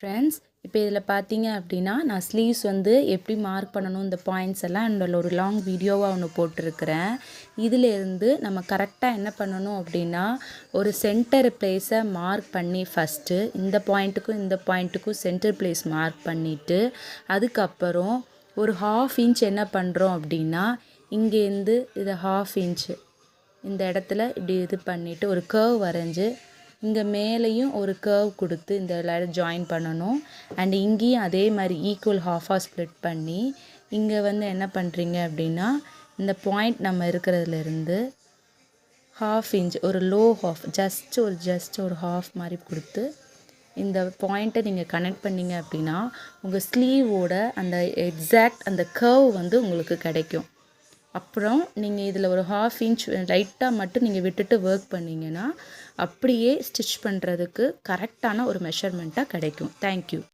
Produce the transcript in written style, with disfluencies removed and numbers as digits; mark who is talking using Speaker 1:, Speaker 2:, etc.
Speaker 1: Friends, இப்போ இதில் பார்த்தீங்க அப்படின்னா நான் ஸ்லீவ்ஸ் வந்து எப்படி மார்க் பண்ணணும் இந்த பாயிண்ட்ஸ் எல்லாம் என்னோட ஒரு லாங் வீடியோவாக ஒன்று போட்டிருக்கிறேன். இதிலேருந்து நம்ம கரெக்டாக என்ன பண்ணணும் அப்படின்னா ஒரு சென்டர் பிளேஸை மார்க் பண்ணி ஃபஸ்ட்டு இந்த பாயிண்ட்டுக்கும் சென்டர் பிளேஸ் மார்க் பண்ணிவிட்டு அதுக்கப்புறம் ஒரு 1/2 இன்ச் என்ன பண்ணுறோம் அப்படின்னா இங்கேருந்து இதை 1/2 இன்ச்சு இந்த இடத்துல இப்படி இது பண்ணிவிட்டு ஒரு கர்வ் வரைஞ்சி இங்கே மேலேயும் ஒரு கர்வ் கொடுத்து இந்த எல்லாரும் ஜாயின் பண்ணணும். அண்ட் இங்கேயும் அதே மாதிரி ஈக்குவல் ஹாஃபாக ஸ்ப்ளிட் பண்ணி இங்கே வந்து என்ன பண்ணுறீங்க அப்படின்னா இந்த பாயிண்ட் நம்ம இருக்கிறதுலேருந்து 1/2 இன்ச் ஒரு லோ ஹாஃப் ஜஸ்ட் ஒரு ஹாஃப் மாதிரி கொடுத்து இந்த பாயிண்ட்டை நீங்கள் கனெக்ட் பண்ணிங்க அப்படின்னா உங்கள் ஸ்லீவோட அந்த எக்ஸாக்ட் அந்த கர்வ் வந்து உங்களுக்கு கிடைக்கும். அப்புறம் நீங்கள் இதில் ஒரு 1/2 இன்ச் லைட்டாக மட்டும் நீங்கள் விட்டுட்டு ஒர்க் பண்ணிங்கன்னா அப்படியே ஸ்டிச் பண்ணுறதுக்கு கரெக்டான ஒரு மெஷர்மெண்ட்டாக கிடைக்கும். தேங்க்யூ.